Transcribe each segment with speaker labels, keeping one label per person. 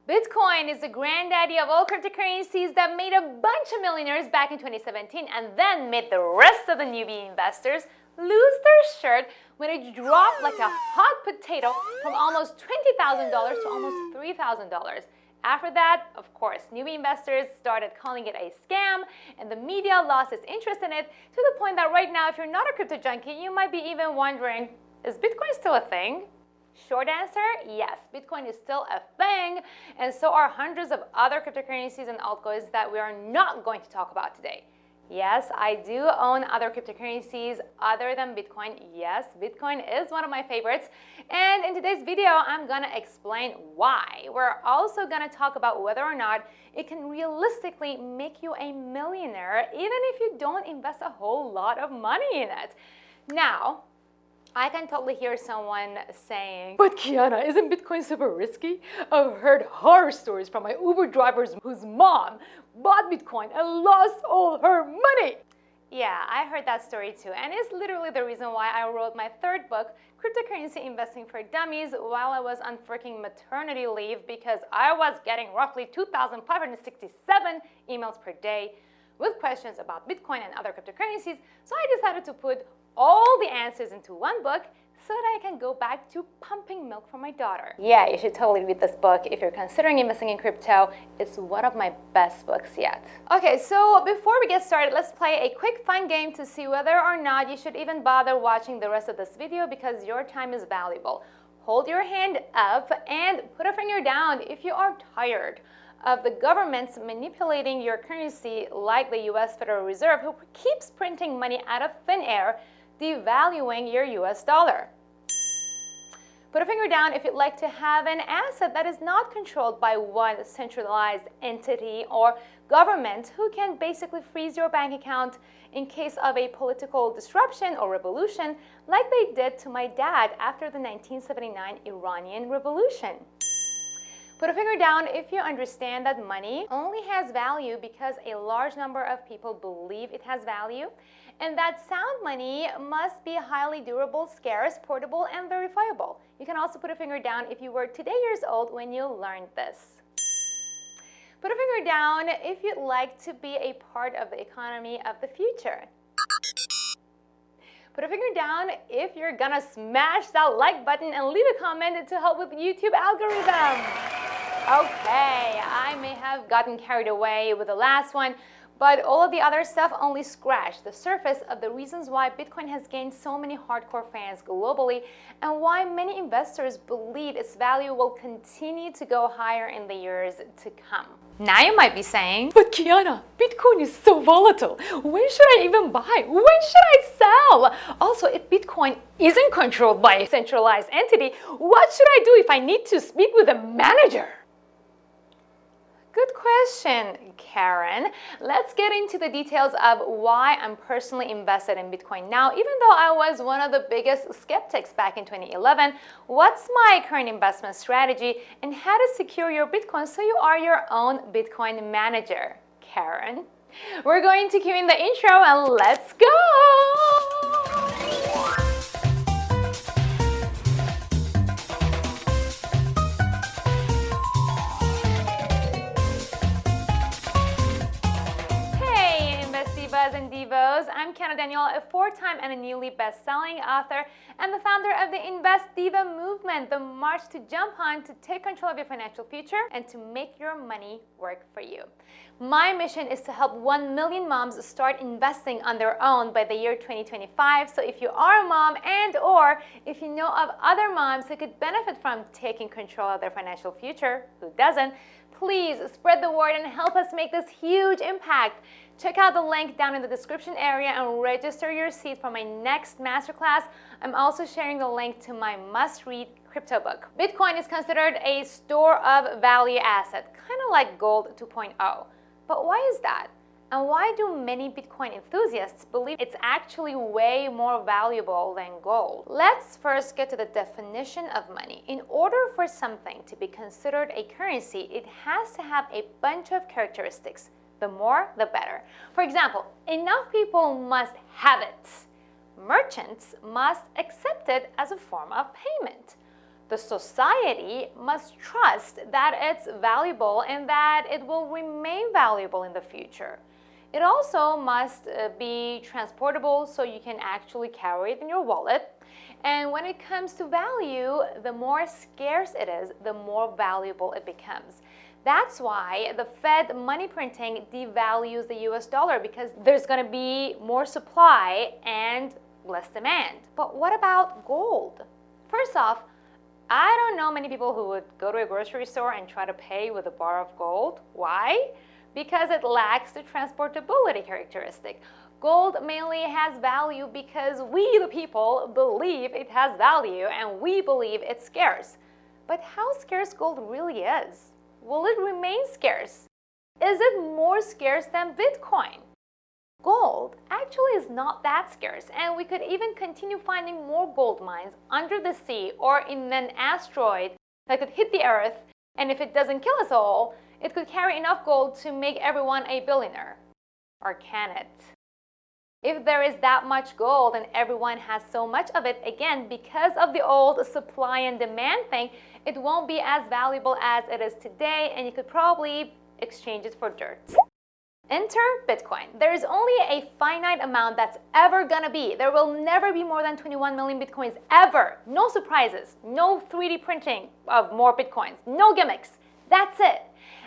Speaker 1: Bitcoin is the granddaddy of all cryptocurrencies that made a bunch of millionaires back in 2017 and then made the rest of the newbie investors lose their shirt when it dropped like a hot potato from almost $20,000 to almost $3,000. After that, of course, newbie investors started calling it a scam and the media lost its interest in it to the point that right now, if you're not a crypto junkie, you might be even wondering, is Bitcoin still a thing? Short answer, yes, Bitcoin is still a thing, and so are hundreds of other cryptocurrencies and altcoins that we are not going to talk about today. Yes, I do own other cryptocurrencies other than Bitcoin. Yes, Bitcoin is one of my favorites, and in today's video, I'm gonna explain why. We're also gonna talk about whether or not it can realistically make you a millionaire, even if you don't invest a whole lot of money in it. Now, I can totally hear someone saying, but Kiana, isn't Bitcoin super risky? I've heard horror stories from my Uber drivers whose mom bought Bitcoin and lost all her money. Yeah, I heard that story too, and it's literally the reason why I wrote my third book, Cryptocurrency Investing for Dummies, while I was on freaking maternity leave because I was getting roughly 2,567 emails per day with questions about Bitcoin and other cryptocurrencies, so I decided to put all the answers into one book so that I can go back to pumping milk for my daughter. Yeah, you should totally read this book if you're considering investing in crypto. It's one of my best books yet. Okay, so before we get started, let's play a quick fun game to see whether or not you should even bother watching the rest of this video because your time is valuable. Hold your hand up and put a finger down if you are tired of the government's manipulating your currency like the US Federal Reserve, who keeps printing money out of thin air, devaluing your US dollar. Put a finger down if you'd like to have an asset that is not controlled by one centralized entity or government who can basically freeze your bank account in case of a political disruption or revolution like they did to my dad after the 1979 Iranian Revolution. Put a finger down if you understand that money only has value because a large number of people believe it has value, and that sound money must be highly durable, scarce, portable, and verifiable. You can also put a finger down if you were today years old when you learned this. Put a finger down if you'd like to be a part of the economy of the future. Put a finger down if you're gonna smash that like button and leave a comment to help with YouTube algorithm. Okay, I may have gotten carried away with the last one, but all of the other stuff only scratched the surface of the reasons why Bitcoin has gained so many hardcore fans globally and why many investors believe its value will continue to go higher in the years to come. Now you might be saying, but Kiana, Bitcoin is so volatile. When should I even buy? When should I sell? Also, if Bitcoin isn't controlled by a centralized entity, what should I do if I need to speak with a manager? Good question, Karen. Let's get into the details of why I'm personally invested in Bitcoin now, even though I was one of the biggest skeptics back in 2011. What's my current investment strategy and how to secure your Bitcoin so you are your own Bitcoin manager, Karen? We're going to cue in the intro and let's go! Divas and Divos. I'm Kiana Danial, a four-time and a newly best-selling author and the founder of the Invest Diva movement, the march to jump on to take control of your financial future and to make your money work for you. My mission is to help 1 million moms start investing on their own by the year 2025. So if you are a mom and or if you know of other moms who could benefit from taking control of their financial future, who doesn't, please spread the word and help us make this huge impact. Check out the link down in the description area and register your seat for my next masterclass. I'm also sharing the link to my must-read crypto book. Bitcoin is considered a store of value asset, kind of like gold 2.0. But why is that? And why do many Bitcoin enthusiasts believe it's actually way more valuable than gold? Let's first get to the definition of money. In order for something to be considered a currency, it has to have a bunch of characteristics. The more, the better. For example, enough people must have it. Merchants must accept it as a form of payment. The society must trust that it's valuable and that it will remain valuable in the future. It also must be transportable so you can actually carry it in your wallet. And when it comes to value, the more scarce it is, the more valuable it becomes. That's why the Fed money printing devalues the US dollar, because there's going to be more supply and less demand. But what about gold? First off, I don't know many people who would go to a grocery store and try to pay with a bar of gold. Why? Because it lacks the transportability characteristic. Gold mainly has value because we, the people, believe it has value and we believe it's scarce. But how scarce gold really is? Will it remain scarce? Is it more scarce than Bitcoin? Gold actually is not that scarce, and we could even continue finding more gold mines under the sea or in an asteroid that could hit the Earth, and if it doesn't kill us all, it could carry enough gold to make everyone a billionaire. Or can it? If there is that much gold and everyone has so much of it, again, because of the old supply and demand thing, it won't be as valuable as it is today, and you could probably exchange it for dirt. Enter Bitcoin. There is only a finite amount that's ever gonna be. There will never be more than 21 million Bitcoins, ever. No surprises, no 3D printing of more Bitcoins, no gimmicks. That's it.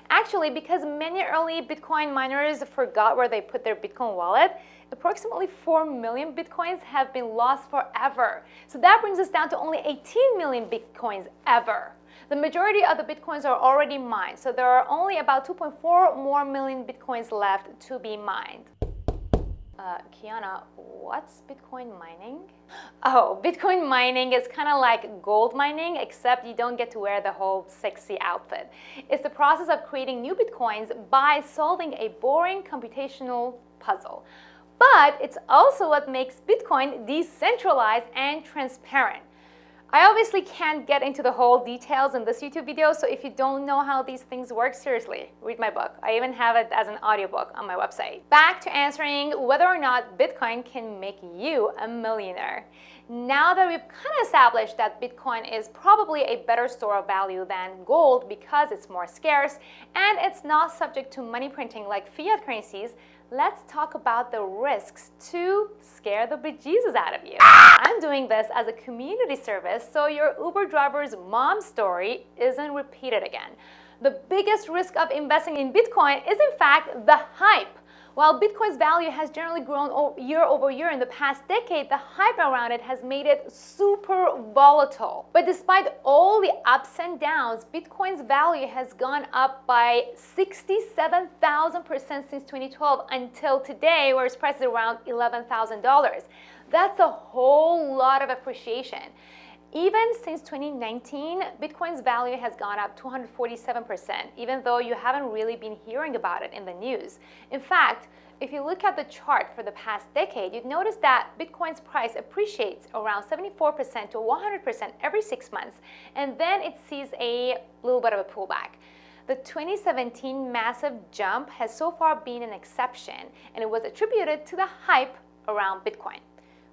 Speaker 1: Actually, because many early Bitcoin miners forgot where they put their Bitcoin wallet, approximately 4 million Bitcoins have been lost forever. So that brings us down to only 18 million Bitcoins ever. The majority of the Bitcoins are already mined, so there are only about 2.4 more million Bitcoins left to be mined. Kiana, what's Bitcoin mining? Oh, Bitcoin mining is kind of like gold mining, except you don't get to wear the whole sexy outfit. It's the process of creating new Bitcoins by solving a boring computational puzzle. But it's also what makes Bitcoin decentralized and transparent. I obviously can't get into the whole details in this YouTube video, so if you don't know how these things work, seriously, read my book. I even have it as an audiobook on my website. Back to answering whether or not Bitcoin can make you a millionaire. Now that we've kind of established that Bitcoin is probably a better store of value than gold because it's more scarce and it's not subject to money printing like fiat currencies, let's talk about the risks to scare the bejesus out of you. I'm doing this as a community service so your Uber driver's mom story isn't repeated again. The biggest risk of investing in Bitcoin is in fact the hype. While Bitcoin's value has generally grown year over year in the past decade, the hype around it has made it super volatile. But despite all the ups and downs, Bitcoin's value has gone up by 67,000% since 2012 until today, where its price is around $11,000. That's a whole lot of appreciation. Even since 2019, Bitcoin's value has gone up 247%, even though you haven't really been hearing about it in the news. In fact, if you look at the chart for the past decade, you'd notice that Bitcoin's price appreciates around 74% to 100% every 6 months, and then it sees a little bit of a pullback. The 2017 massive jump has so far been an exception, and it was attributed to the hype around Bitcoin.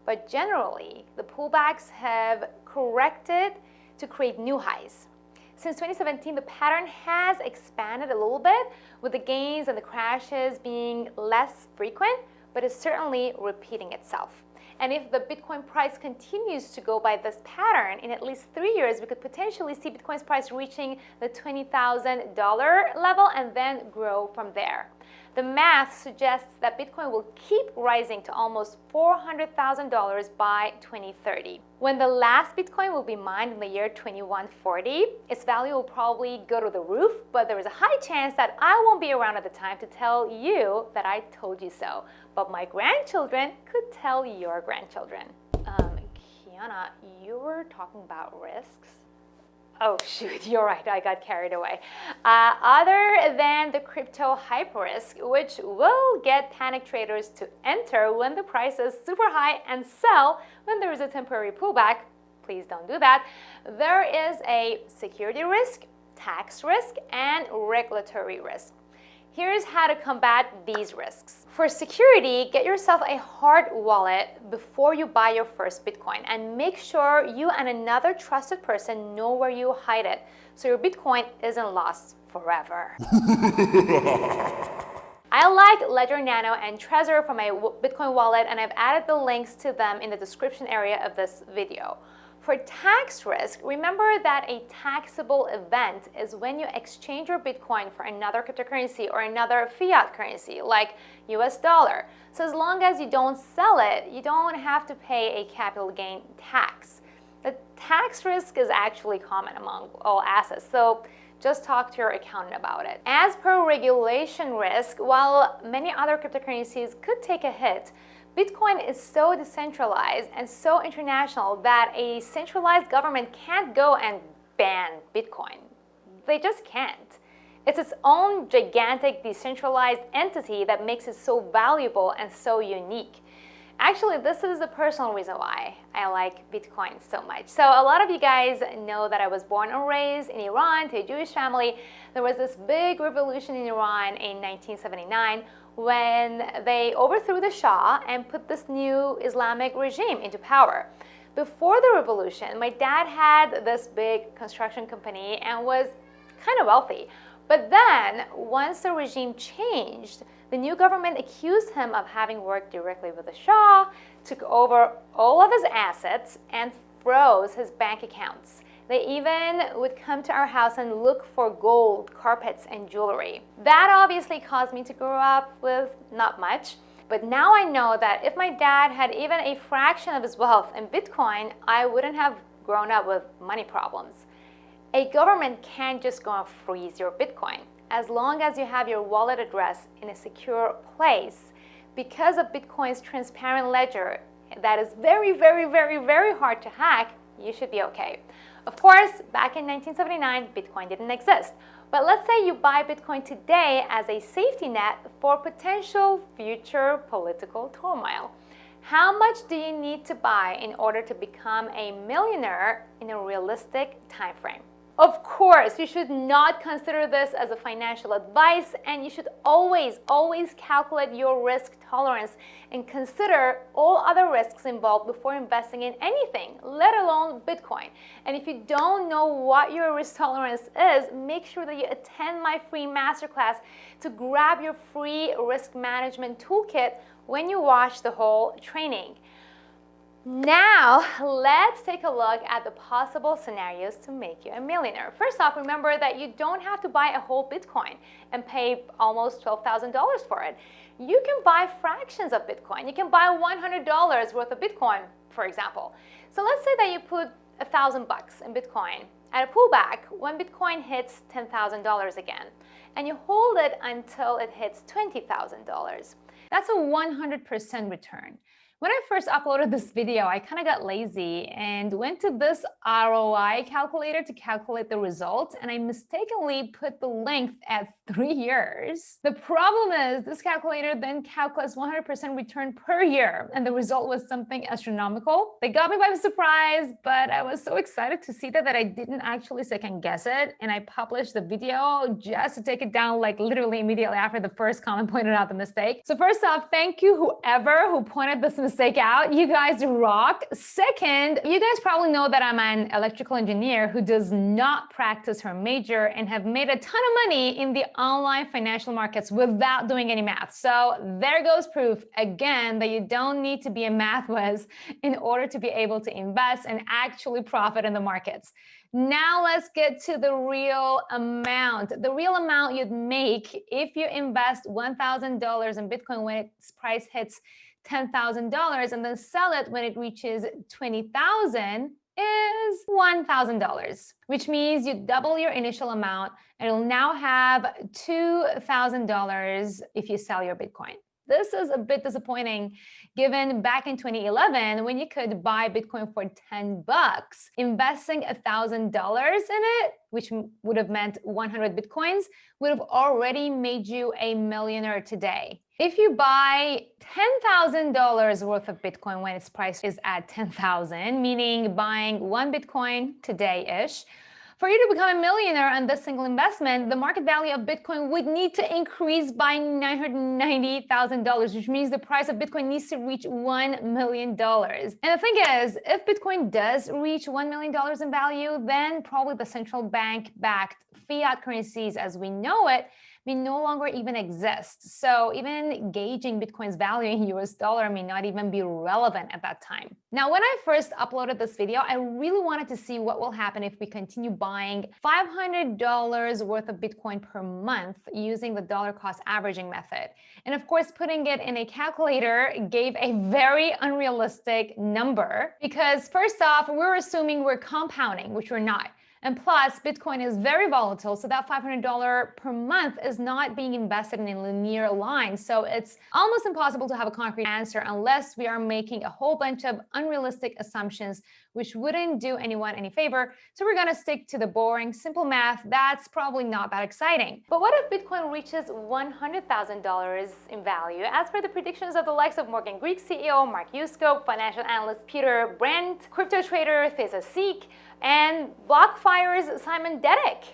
Speaker 1: But generally, the pullbacks have corrected to create new highs. Since 2017, the pattern has expanded a little bit, with the gains and the crashes being less frequent, but it's certainly repeating itself. And if the Bitcoin price continues to go by this pattern, in at least 3 years, we could potentially see Bitcoin's price reaching the $20,000 level and then grow from there. The math suggests that Bitcoin will keep rising to almost $400,000 by 2030. When the last Bitcoin will be mined in the year 2140, its value will probably go to the roof, but there is a high chance that I won't be around at the time to tell you that I told you so. But my grandchildren could tell your grandchildren. Kiana, you were talking about risks? Oh shoot, you're right, I got carried away. Other than the crypto hype risk, which will get panic traders to enter when the price is super high and sell when there is a temporary pullback, please don't do that, there is a security risk, tax risk, and regulatory risk. Here's how to combat these risks. For security, get yourself a hard wallet before you buy your first Bitcoin, and make sure you and another trusted person know where you hide it so your Bitcoin isn't lost forever. I like Ledger Nano and Trezor for my Bitcoin wallet, and I've added the links to them in the description area of this video. For tax risk, remember that a taxable event is when you exchange your Bitcoin for another cryptocurrency or another fiat currency like US dollar. So as long as you don't sell it, you don't have to pay a capital gain tax. The tax risk is actually common among all assets, so just talk to your accountant about it. As per regulation risk, while many other cryptocurrencies could take a hit, Bitcoin is so decentralized and so international that a centralized government can't go and ban Bitcoin. They just can't. It's its own gigantic decentralized entity that makes it so valuable and so unique. Actually, this is the personal reason why I like Bitcoin so much. So a lot of you guys know that I was born and raised in Iran to a Jewish family. There was this big revolution in Iran in 1979 when they overthrew the Shah and put this new Islamic regime into power. Before the revolution, my dad had this big construction company and was kind of wealthy. But then, once the regime changed, the new government accused him of having worked directly with the Shah, took over all of his assets, and froze his bank accounts. They even would come to our house and look for gold, carpets, and jewelry. That obviously caused me to grow up with not much, but now I know that if my dad had even a fraction of his wealth in Bitcoin, I wouldn't have grown up with money problems. A government can't just go and freeze your Bitcoin. As long as you have your wallet address in a secure place, because of Bitcoin's transparent ledger that is very, very, very, very hard to hack, you should be okay. Of course, back in 1979, Bitcoin didn't exist. But let's say you buy Bitcoin today as a safety net for potential future political turmoil. How much do you need to buy in order to become a millionaire in a realistic time frame? Of course, you should not consider this as a financial advice, and you should always calculate your risk tolerance and consider all other risks involved before investing in anything, let alone Bitcoin. And if you don't know what your risk tolerance is, make sure that you attend my free masterclass to grab your free risk management toolkit when you watch the whole training. Now, let's take a look at the possible scenarios to make you a millionaire. First off, remember that you don't have to buy a whole Bitcoin and pay almost $12,000 for it. You can buy fractions of Bitcoin. You can buy $100 worth of Bitcoin, for example. So let's say that you put $1,000 in Bitcoin at a pullback when Bitcoin hits $10,000 again, and you hold it until it hits $20,000. That's a 100% return. When I first uploaded this video, I kind of got lazy and went to this ROI calculator to calculate the results, and I mistakenly put the length at 3 years. The problem is this calculator then calculates 100% return per year, and the result was something astronomical. They got me by surprise, but I was so excited to see that I didn't actually second guess it, and I published the video just to take it down like literally immediately after the first comment pointed out the mistake. So first off, thank you whoever who pointed this mistake out. You guys rock. Second, you guys probably know that I'm an electrical engineer who does not practice her major and have made a ton of money in the online financial markets without doing any math. So there goes proof again that you don't need to be a math whiz in order to be able to invest and actually profit in the markets. Now let's get to the real amount. The real amount you'd make if you invest $1,000 in Bitcoin when its price hits $10,000 and then sell it when it reaches $20,000 is $1,000, which means you double your initial amount and you'll now have $2,000 if you sell your Bitcoin. This is a bit disappointing given back in 2011 when you could buy Bitcoin for $10. Investing $1,000 in it, which would have meant 100 Bitcoins, would have already made you a millionaire today. If you buy $10,000 worth of Bitcoin when its price is at $10,000, meaning buying one Bitcoin today-ish, For you to become a millionaire on this single investment, the market value of Bitcoin would need to increase by $998,000, which means the price of Bitcoin needs to reach $1 million. And the thing is, if Bitcoin does reach $1 million in value, then probably the central bank-backed fiat currencies as we know it may no longer even exist. So even gauging Bitcoin's value in US dollar may not even be relevant at that time. Now, when I first uploaded this video, I really wanted to see what will happen if we continue buying $500 worth of Bitcoin per month using the dollar cost averaging method. And of course, putting it in a calculator gave a very unrealistic number because first off, we're assuming we're compounding, which we're not. And plus, Bitcoin is very volatile, so that $500 per month is not being invested in a linear line. So it's almost impossible to have a concrete answer unless we are making a whole bunch of unrealistic assumptions, which wouldn't do anyone any favor. So we're gonna stick to the boring, simple math. That's probably not that exciting. But what if Bitcoin reaches $100,000 in value? As per the predictions of the likes of Morgan Greek CEO Mark Yusko, financial analyst Peter Brandt, crypto trader Thesa Seek, and BlockFire's Simon Dedek.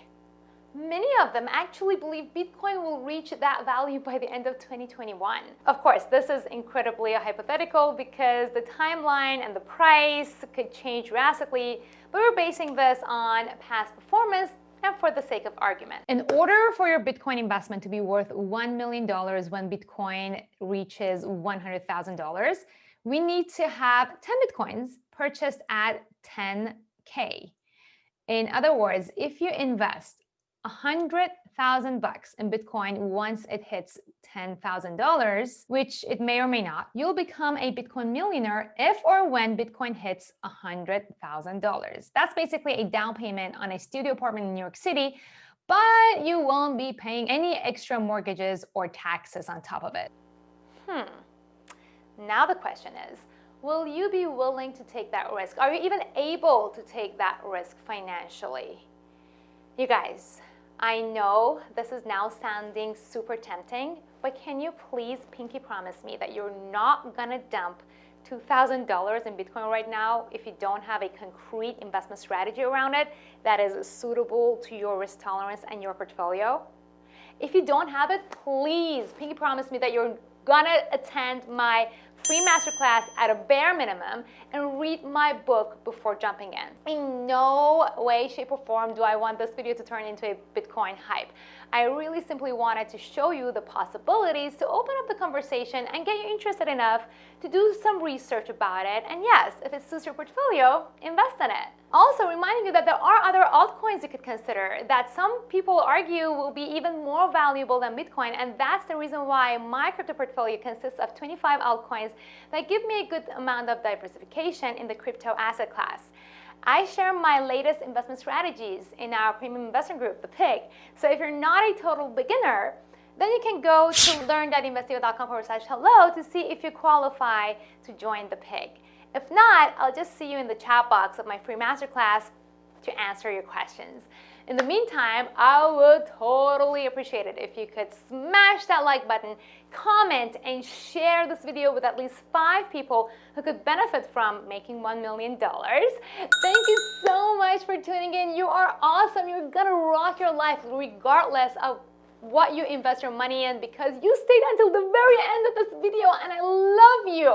Speaker 1: Many of them actually believe Bitcoin will reach that value by the end of 2021. Of course, this is incredibly hypothetical because the timeline and the price could change drastically, but we're basing this on past performance and for the sake of argument. In order for your Bitcoin investment to be worth $1 million when Bitcoin reaches $100,000, we need to have 10 Bitcoins purchased at $10K. In other words, if you invest $100,000 in Bitcoin once it hits $10,000, which it may or may not, you'll become a Bitcoin millionaire if or when Bitcoin hits $100,000. That's basically a down payment on a studio apartment in New York City, but you won't be paying any extra mortgages or taxes on top of it. Now the question is, will you be willing to take that risk? Are you even able to take that risk financially? You guys, I know this is now sounding super tempting, but can you please pinky promise me that you're not gonna dump $2,000 in Bitcoin right now if you don't have a concrete investment strategy around it that is suitable to your risk tolerance and your portfolio? If you don't have it, please pinky promise me that you're gonna attend my free masterclass at a bare minimum and read my book before jumping in. In no way, shape, or form do I want this video to turn into a Bitcoin hype. I really simply wanted to show you the possibilities to open up the conversation and get you interested enough to do some research about it. And yes, if it suits your portfolio, invest in it. Also reminding you that there are other altcoins you could consider that some people argue will be even more valuable than Bitcoin, and that's the reason why my crypto portfolio consists of 25 altcoins that give me a good amount of diversification in the crypto asset class. I share my latest investment strategies in our premium investment group, the PIG. So if you're not a total beginner, then you can go to learn.investiva.com/hello to see if you qualify to join the PIG. If not, I'll just see you in the chat box of my free masterclass to answer your questions. In the meantime, I would totally appreciate it if you could smash that like button, comment, and share this video with at least 5 people who could benefit from making $1 million. Thank you so much for tuning in. You are awesome. You're gonna rock your life regardless of what you invest your money in because you stayed until the very end of this video, and I love you.